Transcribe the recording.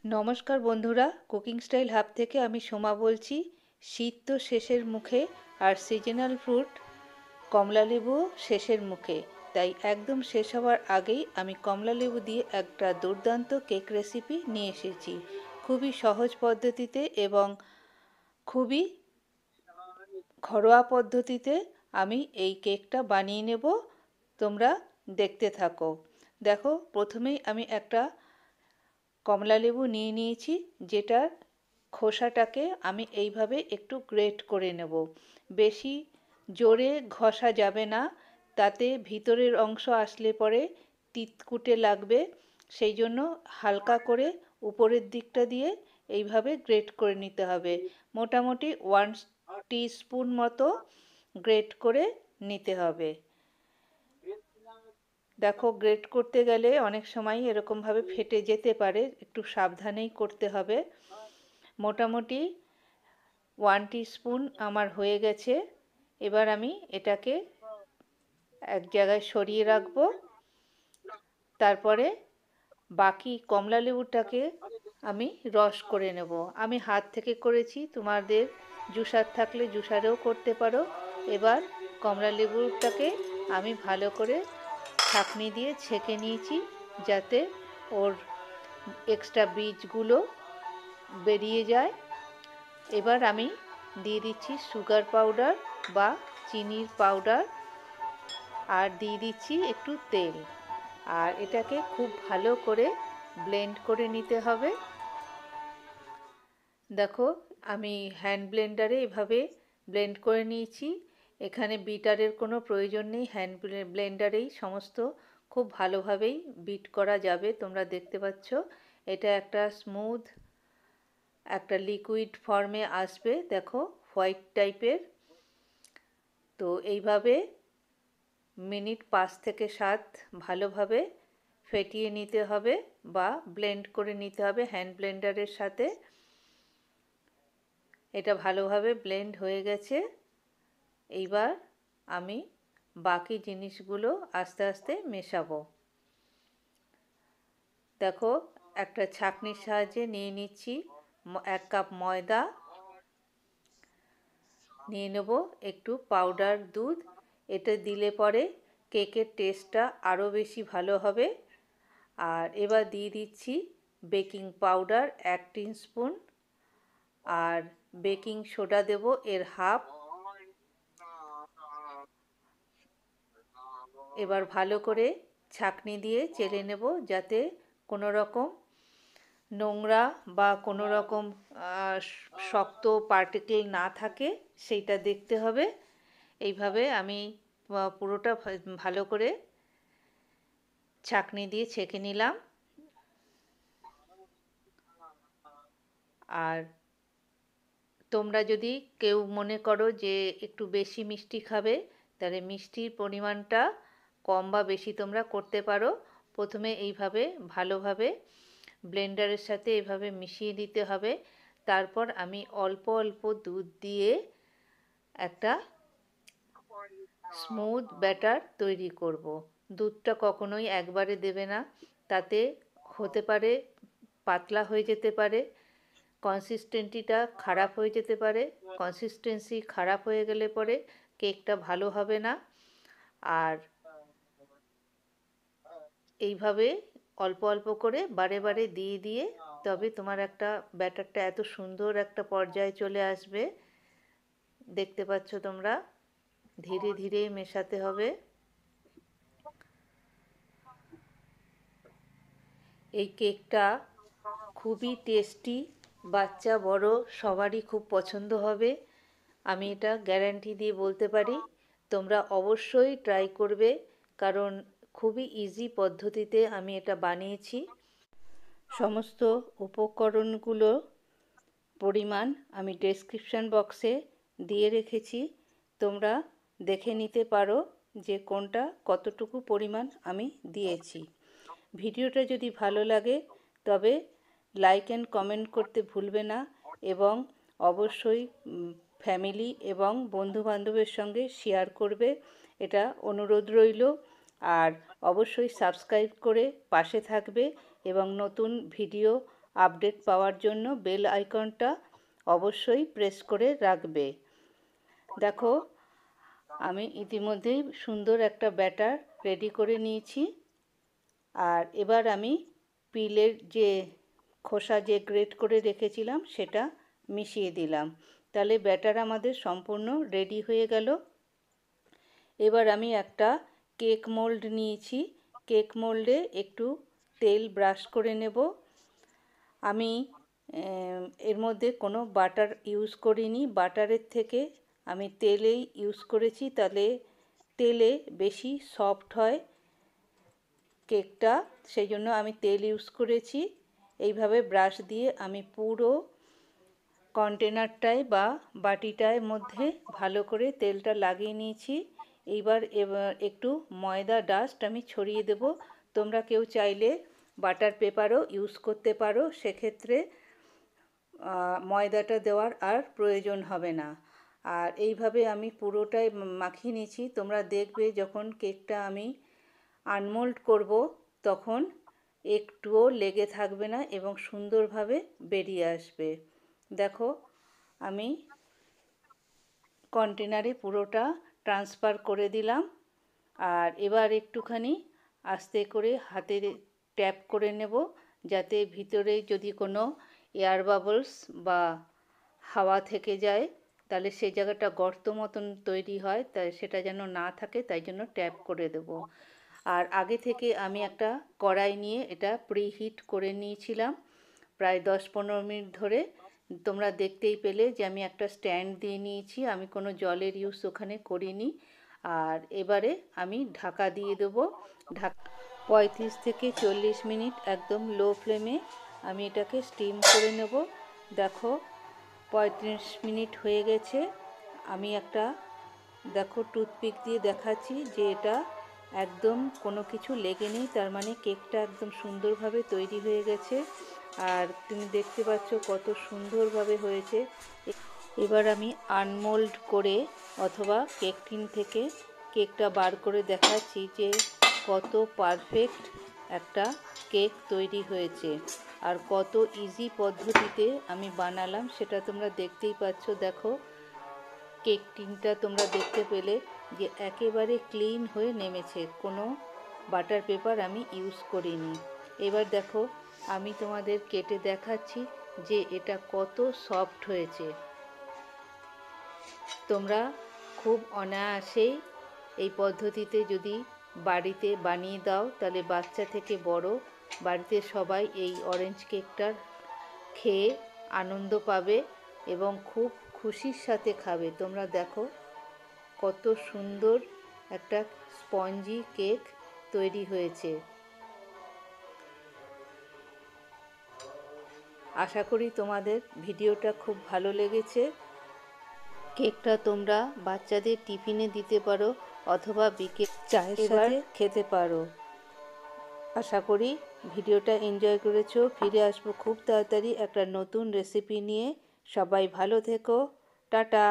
নমস্কার বন্ধুরা, cooking style hub থেকে আমি সোমা বলছি। শীত তো শেষের মুখে, আর সিজনাল ফ্রুট কমলালেবু শেষের মুখে। তাই একদম শেষ হওয়ার আগেই আমি কমলালেবু দিয়ে একটা দুর্দান্ত কেক রেসিপি নিয়ে এসেছি। খুবই সহজ পদ্ধতিতে এবং খুবই ঘরোয়া পদ্ধতিতে আমি এই কেকটা বানিয়ে নেব। তোমরা দেখতে থাকো। দেখো, প্রথমেই আমি একটা কমলালেবু নিয়ে নিয়েছি, যেটার খোসাটাকে আমি এইভাবে একটু গ্রেট করে নেব। বেশি জোরে ঘষা যাবে না, তাতে ভিতরের অংশ আসলে পরে তিতকুটে লাগবে। সেই জন্য হালকা করে উপরের দিকটা দিয়ে এইভাবে গ্রেট করে নিতে হবে। মোটামুটি 1 টিস্পুন মতো গ্রেট করে নিতে হবে। দেখো, গ্রেট করতে গেলে অনেক সময় এরকমভাবে ফেটে যেতে পারে, একটু সাবধানেই করতে হবে। মোটামুটি 1 টিস্পুন আমার হয়ে গেছে। এবার আমি এটাকে এক জায়গায় সরিয়ে রাখবো। তারপরে বাকি কমলালেবুটাকে আমি রস করে নেব। আমি হাত থেকে করেছি, তোমাদের জুসার থাকলে জুসারেও করতে পারো। এবার কমলালেবুটাকে আমি ভালো করে ছাঁকনি দিয়ে ছেঁকে নিয়েছি, যাতে ওর এক্সট্রা বীজগুলো বেরিয়ে যায়। এবার আমি দিয়ে দিচ্ছি সুগার পাউডার বা চিনির পাউডার, আর দিয়ে দিচ্ছি একটু তেল। আর এটাকে খুব ভালো করে ব্লেন্ড করে নিতে হবে। দেখো, আমি হ্যান্ড ব্লেন্ডারে এভাবে ব্লেন্ড করে নিয়েছি। এখানে বিটারের কোনো প্রয়োজন নেই, হ্যান্ড ব্লেন্ডারেই সমস্ত খুব ভালোভাবেই বিট করা যাবে। তোমরা দেখতে পাচ্ছ এটা একটা স্মুথ একটা লিকুইড ফর্মে আসবে। দেখো, হোয়াইট টাইপের। তো এইভাবে মিনিট 5 থেকে 7 ভালোভাবে ফেটিয়ে নিতে হবে বা ব্লেন্ড করে নিতে হবে হ্যান্ড ব্লেন্ডারের সাথে। এটা ভালোভাবে ব্লেন্ড হয়ে গেছে। এইবার আমি বাকি জিনিসগুলো আস্তে আস্তে মেশাবো। দেখো, একটা ছাঁকনির সাহায্যে নিয়ে নিচ্ছি 1 কাপ ময়দা, নিয়ে নেব একটু পাউডার দুধ। এটা দিলে পরে কেকের টেস্টটা আরও বেশি ভালো হবে। আর এবার দিয়ে দিচ্ছি বেকিং পাউডার 1 টিস্পুন, আর বেকিং সোডা দেব এর হাফ। এবার ভালো করে ছাঁকনি দিয়ে চেলে নেব, যাতে কোনো রকম নোংরা বা কোনো রকম শক্ত পার্টিকেল না থাকে, সেইটা দেখতে হবে। এইভাবে আমি পুরোটা ভালো করে ছাঁকনি দিয়ে ছেঁকে নিলাম। আর তোমরা যদি কেউ মনে করো যে একটু বেশি মিষ্টি খাবে, তাহলে মিষ্টির পরিমাণটা কম বা বেশি তোমরা করতে পারো। প্রথমে এইভাবে ভালোভাবে ব্লেন্ডারের সাথে এভাবে মিশিয়ে দিতে হবে। তারপর আমি অল্প অল্প দুধ দিয়ে একটা স্মুথ ব্যাটার তৈরি করব। দুধটা কখনোই একবারে দেবে না, তাতে হতে পারে পাতলা হয়ে যেতে পারে, কনসিস্টেন্সিটা খারাপ হয়ে যেতে পারে। কনসিস্টেন্সি খারাপ হয়ে গেলে পরে কেকটা ভালো হবে না। আর এইভাবে অল্প অল্প করে বারে বারে দিয়ে দিয়ে তবে তোমার একটা ব্যাটারটা এত সুন্দর একটা পর্যায়ে চলে আসবে। দেখতে পাচ্ছ তোমরা, ধীরে ধীরে মেশাতে হবে। এই কেকটা খুবই টেস্টি, বাচ্চা বড় সবারই খুব পছন্দ হবে। আমি এটা গ্যারান্টি দিয়ে বলতে পারি। তোমরা অবশ্যই ট্রাই করবে, কারণ খুবই ইজি পদ্ধতিতে আমি এটা বানিয়েছি। সমস্ত উপকরণগুলো পরিমাণ আমি ডেসক্রিপশন বক্সে দিয়ে রেখেছি। তোমরা দেখে নিতে পারো যে কোনটা কতটুকু পরিমাণ আমি দিয়েছি। ভিডিওটা যদি ভালো লাগে তবে লাইক অ্যান্ড কমেন্ট করতে ভুলবে না, এবং অবশ্যই ফ্যামিলি এবং বন্ধুবান্ধবের সঙ্গে শেয়ার করবে, এটা অনুরোধ রইল। আর অবশ্যই সাবস্ক্রাইব করে পাশে থাকবে এবং নতুন ভিডিও আপডেট পাওয়ার জন্য বেল আইকনটা অবশ্যই প্রেস করে রাখবে। দেখো আমি ইতিমধ্যেই সুন্দর একটা ব্যাটার রেডি করে নিয়েছি। আর এবার আমি পিলের যে খোসা যে গ্রেট করে রেখেছিলাম সেটা মিশিয়ে দিলাম। তাহলে ব্যাটার আমাদের সম্পূর্ণ রেডি হয়ে গেল। এবার আমি একটা কেক মোল্ড নিয়েছি। কেক মোল্ডে একটু তেল ব্রাশ করে নেব। আমি এর মধ্যে কোনো বাটার ইউজ করিনি, বাটারের থেকে আমি তেলেই ইউজ করেছি, তাহলে তেলে বেশি সফট হয় কেকটা, সেই জন্য আমি তেল ইউজ করেছি। এইভাবে ব্রাশ দিয়ে আমি পুরো কন্টেনারটায় বা বাটিটার মধ্যে ভালো করে তেলটা লাগিয়ে নিয়েছি। এবার একটু ময়দা ডাস্ট আমি ছড়িয়ে দেব। তোমরা কেউ চাইলে বাটার পেপারও ইউজ করতে পারো, সেক্ষেত্রে ময়দাটা দেওয়ার আর প্রয়োজন হবে না। আর এইভাবে আমি পুরোটাই মাখিয়ে নিয়েছি। তোমরা দেখবে যখন কেকটা আমি আনমোল্ড করব তখন একটুও লেগে থাকবে না এবং সুন্দরভাবে বেরিয়ে আসবে। দেখো আমি কন্টেনারে পুরোটা ট্রান্সফার করে দিলাম। আর এবার একটুখানি আস্তে করে হাতে ট্যাপ করে নেব, যাতে ভিতরে যদি কোনো এয়ার বাবলস বা হাওয়া থেকে যায় তাহলে সেই জায়গাটা গর্ত মতন তৈরি হয়, তাই সেটা যেন না থাকে, তাই জন্য ট্যাপ করে দেব। আর আগে থেকে আমি একটা কড়াই নিয়ে এটা প্রিহিট করে নিয়েছিলাম প্রায় 10-15 মিনিট ধরে। তোমরা দেখতেই পেলে যে আমি একটা স্ট্যান্ড দিয়ে নিয়েছি, আমি কোনো জলের ইউজ ওখানে করিনি। আর এবারে আমি ঢাকা দিয়ে দেবো। 35 থেকে 40 মিনিট একদম লো ফ্লেমে আমি এটাকে স্টিম করে নেব। দেখো 35 মিনিট হয়ে গেছে। আমি একটা দেখো টুথপিক দিয়ে দেখাচ্ছি যে এটা একদম কোনো কিছু লেগে নেই, তার মানে কেকটা একদম সুন্দরভাবে তৈরি হয়ে গেছে। আর তুমি দেখতে পাচ্ছ কত সুন্দরভাবে হয়েছে। এবার আমি আনমোল্ড করে অথবা কেক টিন থেকে কেকটা বার করে দেখাচ্ছি যে কত পারফেক্ট একটা কেক তৈরি হয়েছে আর কত ইজি পদ্ধতিতে আমি বানালাম সেটা তোমরা দেখতেই পাচ্ছ। দেখো কেক টিনটা তোমরা দেখতে পেলে যে একেবারে ক্লিন হয়ে নেমেছে, কোনো বাটার পেপার আমি ইউজ করিনি। এবার দেখো আমি তোমাদের কেটে দেখাচ্ছি যে এটা কত সফট হয়েছে। তোমরা খুব অনায়াসেই এই পদ্ধতিতে যদি বাড়িতে বানিয়ে দাও তাহলে বাচ্চা থেকে বড় বাড়িতে সবাই এই অরেঞ্জ কেকটার খেয়ে আনন্দ পাবে এবং খুব খুশির সাথে খাবে। তোমরা দেখো কত সুন্দর একটা স্পঞ্জি কেক তৈরি হয়েছে। আশা করি তোমাদের ভিডিওটা খুব ভালো লেগেছে। কেকটা তোমরা বাচ্চাদের টিফিনে দিতে পারো অথবা বিকেল চায়ের সাথে খেতে পারো। আশা করি ভিডিওটা এনজয় করেছো। ফিরে আসবো খুব তাড়াতাড়ি একটা নতুন রেসিপি নিয়ে। সবাই ভালো থেকো। টাটা।